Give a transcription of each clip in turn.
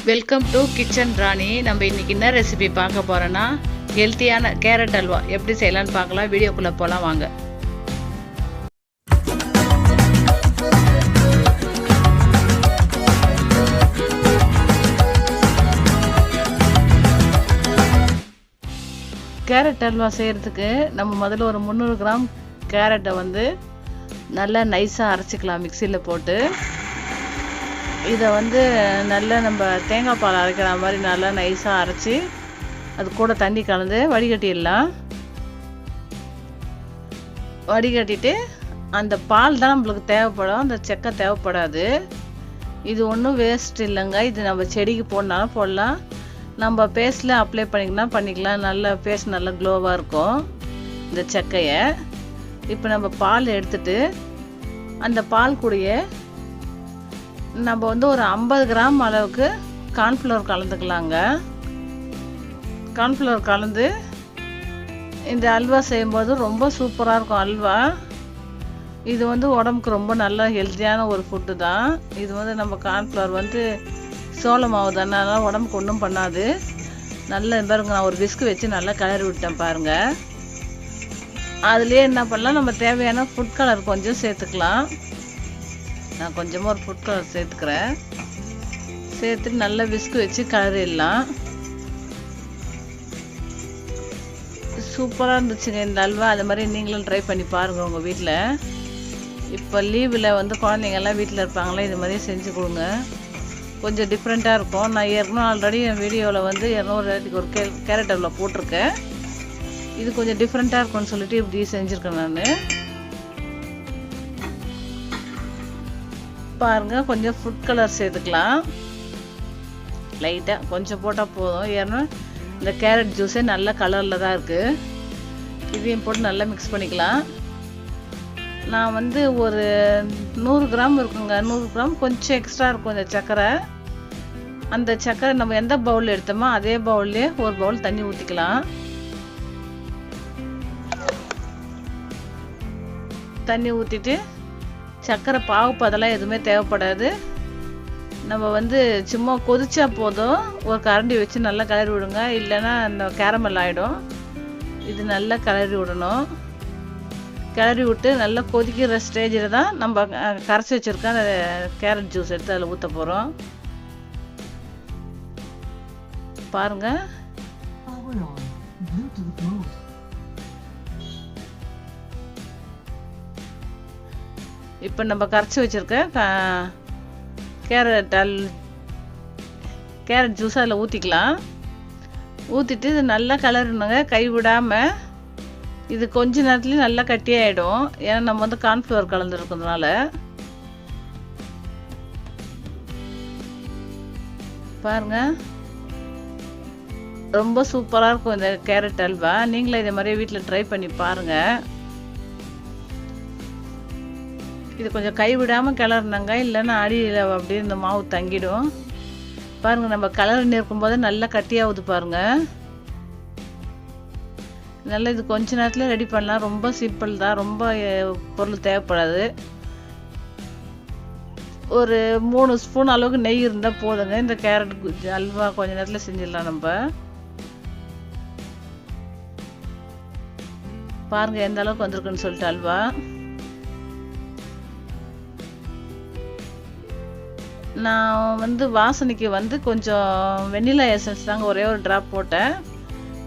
Welcome to kitchen ராணி. நம்ம இன்னைக்கு என்ன ரெசிபி பார்க்க போறோம்னா ஹெல்த்தியான கேரட் அல்வா எப்படி செய்யலாம்னு பார்க்கலாம். வீடியோக்குள்ள போலாம் வாங்க. கேரட் அல்வா செய்யறதுக்கு நம்ம முதல்ல ஒரு 300 கிராம் கேரட்டை நல்லா நைஸாக அரைச்சிக்கலாம் மிக்சியில் போட்டு. இதை நல்லா நம்ம தேங்காய் பால் அரைக்கிற மாதிரி நல்லா நைஸாக அரைச்சி அது கூட தண்ணி கலந்து வடிகட்டிடலாம். வடிகட்டிட்டு அந்த பால் தான் நம்மளுக்கு தேவைப்படும், அந்த செக்கை தேவைப்படாது. இது ஒன்றும் வேஸ்ட் இல்லைங்க. இது நம்ம செடிக்கு போடனாலும் போடலாம், நம்ம பேஸ்டில் அப்ளை பண்ணிக்கலாம். நல்ல பேஸ்ட் நல்லா க்ளோவாக இருக்கும் இந்த செக்கையை. இப்போ நம்ம பால் எடுத்துட்டு அந்த பால் கூடயே நம்ம ஒரு 50 கிராம் அளவுக்கு கார்ன்ஃப்ளவர் கலந்துக்கலாங்க. கார்ன்ஃப்ளவர் கலந்து இந்த அல்வா செய்யும்போது ரொம்ப சூப்பராக இருக்கும் அல்வா. இது உடம்புக்கு ரொம்ப நல்ல ஹெல்த்தியான ஒரு ஃபுட்டு தான். இது நம்ம கார்ன்ஃப்ளவர் சோள மாவு தானே, அதனால் உடம்புக்கு ஒன்றும் பண்ணாது. நல்ல பாருங்க, நான் ஒரு விஸ்கு வச்சு நல்லா கிளறி விட்டேன் பாருங்கள். அதுலேயே என்ன பண்ணலாம், நம்ம தேவையான ஃபுட் கலர் கொஞ்சம் சேர்த்துக்கலாம். நான் கொஞ்சமாக ஒரு ஃபுட் கலர் சேர்த்துக்கிறேன். சேர்த்துட்டு நல்லா விஸ்கு வச்சு கிளறிடலாம். சூப்பராக இருந்துச்சுங்க இந்த அல்வா. அது மாதிரி நீங்களும் ட்ரை பண்ணி பாருங்கள் உங்கள் வீட்டில். இப்போ லீவில் குழந்தைங்கள்லாம் வீட்டில் இருப்பாங்களே, இது மாதிரியே செஞ்சு கொடுங்க. கொஞ்சம் டிஃப்ரெண்ட்டாக இருக்கும். நான் ஏற்கனவே ஆல்ரெடி என் வீடியோவில் 200 ரேட்டுக்கு ஒரு கேரட் அல்வா போட்டிருக்கேன். இது கொஞ்சம் டிஃப்ரெண்ட்டாக இருக்கும்னு சொல்லிட்டு இப்படி செஞ்சுருக்கேன் நான். பாருங்க, கொஞ்சம் ஃபுட் கலர் சேர்த்துக்கலாம். லைட்டாக கொஞ்சம் போட்டால் போதும். ஏன்னா இந்த கேரட் ஜூஸே நல்ல கலரில் தான் இருக்குது. இதையும் போட்டு நல்லா மிக்ஸ் பண்ணிக்கலாம். நான் ஒரு 100 கிராம் இருக்குங்க. 100 கிராம் கொஞ்சம் எக்ஸ்ட்ரா இருக்கும் இந்த சர்க்கரை. அந்த சர்க்கரை நம்ம எந்த பவுலில் எடுத்தோமோ அதே பவுல்லே ஒரு பவுல் தண்ணி ஊற்றிக்கலாம். தண்ணி ஊற்றிட்டு சர்க்கரை பாகுப்பதெல்லாம் எதுவுமே தேவைப்படாது. நம்ம சும்மா கொதிச்சா போதும். ஒரு கரண்டி வச்சு நல்லா கிளறி விடுங்க, இல்லைன்னா இந்த கேரமல் ஆகிடும். இது நல்லா கிளறி விடணும். கிளறி விட்டு நல்லா கொதிக்கிற ஸ்டேஜில் தான் நம்ம கரைச்சி வச்சுருக்க அந்த கேரட் ஜூஸ் எடுத்து அதில் ஊற்ற போகிறோம். பாருங்கள், இப்போ நம்ம கரைச்சி வச்சுருக்க கேரட் ஜூஸ் அதில் ஊற்றிக்கலாம். ஊற்றிட்டு இது நல்லா கிளறணுங்க, கை விடாமல். இது கொஞ்ச நேரத்துலேயும் நல்லா கட்டியாகிடும். ஏன்னா நம்ம கார்ன்ஃப்ளவர் கலந்துருக்கிறதுனால. பாருங்க, ரொம்ப சூப்பராக இருக்கும் இந்த கேரட் அல்வா. நீங்களும் இதே மாதிரியே வீட்டில் ட்ரை பண்ணி பாருங்கள். இது கொஞ்சம் கை விடாமல் கிளறினாங்க, இல்லைன்னா அடியில் அப்படியே இந்த மாவு தங்கிடும். பாருங்கள், நம்ம கிளறி இருக்கும்போது நல்லா கட்டியாகுது பாருங்கள். நல்லா இது கொஞ்ச நேரத்தில் ரெடி பண்ணலாம். ரொம்ப சிம்பிள் தான், ரொம்ப பொருள் தேவைப்படாது. ஒரு 3 ஸ்பூன் அளவுக்கு நெய் இருந்தால் போதுங்க. இந்த கேரட் அல்வா கொஞ்ச நேரத்தில் செஞ்சிடலாம் நம்ம. பாருங்கள் எந்த அளவுக்கு வந்திருக்குன்னு சொல்லிட்டு அல்வா. நான் வாசனைக்கு கொஞ்சம் வெண்ணிலா எசன்ஸ் தாங்க ஒரே ஒரு ட்ராப் போட்டேன்.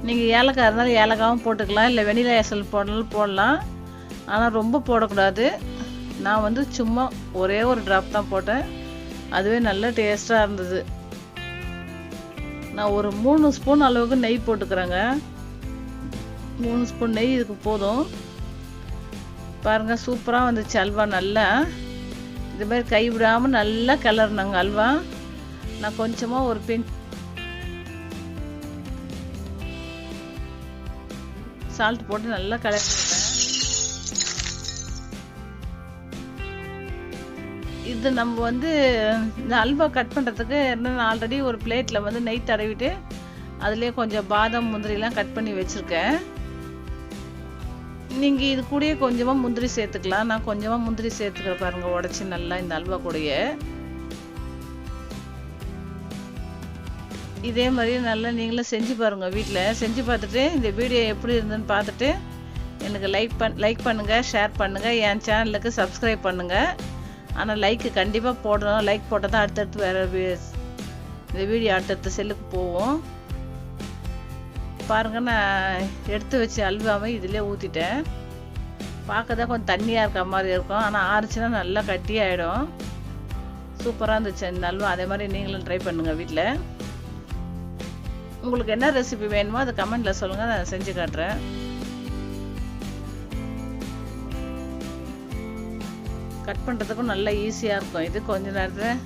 நீங்கள் ஏலக்காய் இருந்தாலும் ஏலக்காவும் போட்டுக்கலாம், இல்லை வெண்ணிலா எசன்ஸ் போடலாம் போடலாம். ஆனால் ரொம்ப போடக்கூடாது. நான் சும்மா ஒரே ஒரு ட்ராப் தான் போட்டேன். அதுவே நல்ல டேஸ்ட்டாக இருந்தது. நான் ஒரு 3 ஸ்பூன் அளவுக்கு நெய் போட்டுக்கிறேங்க. 3 ஸ்பூன் நெய் இதுக்கு போதும். பாருங்கள், சூப்பராக வந்துச்சு அல்வா. நல்லா இது மாதிரி கை விடாமல் நல்லா கிளறினாங்க அல்வா. நான் கொஞ்சமாக ஒரு பின் சால்ட் போட்டு நல்லா கிளறிட்டேன். இது நம்ம இந்த அல்வா கட் பண்ணுறதுக்கு என்ன, ஆல்ரெடி ஒரு பிளேட்டில் நெய் தடவிட்டு அதுலேயே கொஞ்சம் பாதாம் முந்திரிலாம் கட் பண்ணி வச்சுருக்கேன். நீங்கள் இது கூடயே கொஞ்சமாக முந்திரி சேர்த்துக்கலாம். நான் கொஞ்சமாக முந்திரி சேர்த்துக்கிறேன் பாருங்கள், உடச்சி நல்லா இந்த அல்வா கூடயே. இதே மாதிரி நல்லா நீங்களும் செஞ்சு பாருங்கள் வீட்டில். செஞ்சு பார்த்துட்டு இந்த வீடியோ எப்படி இருந்துன்னு பார்த்துட்டு எனக்கு லைக் பண்ணுங்கள், ஷேர் பண்ணுங்கள், என் சேனலுக்கு சப்ஸ்கிரைப் பண்ணுங்கள். ஆனால் லைக்கு கண்டிப்பாக போடணும். லைக் போட்டால் தான் அடுத்தடுத்து வேறு இந்த வீடியோ அடுத்தடுத்த செல்லுக்கு போவோம். பாருங்கள், நான் எடுத்து வச்ச அல்வாவை இதிலே ஊற்றிட்டேன். பார்க்க தான் கொஞ்சம் தண்ணியாக இருக்க மாதிரி இருக்கும், ஆனால் ஆறுச்சுன்னா நல்லா கட்டியாகிடும். சூப்பராக இருந்துச்சு இந்த அல்வா. அதே மாதிரி நீங்களும் ட்ரை பண்ணுங்கள் வீட்டில். உங்களுக்கு என்ன ரெசிபி வேணுமோ அதை கமெண்ட்டில் சொல்லுங்கள், நான் செஞ்சு காட்டுறேன். கட் பண்ணுறதுக்கும் நல்லா ஈஸியாக இருக்கும். இது கொஞ்ச நேரத்தில்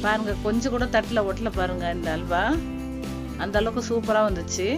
பாருங்கள், கொஞ்சம் கூட தட்டில் ஒட்டல பாருங்கள். இந்த அல்வா அந்த அளவுக்கு சூப்பராக வந்துச்சு.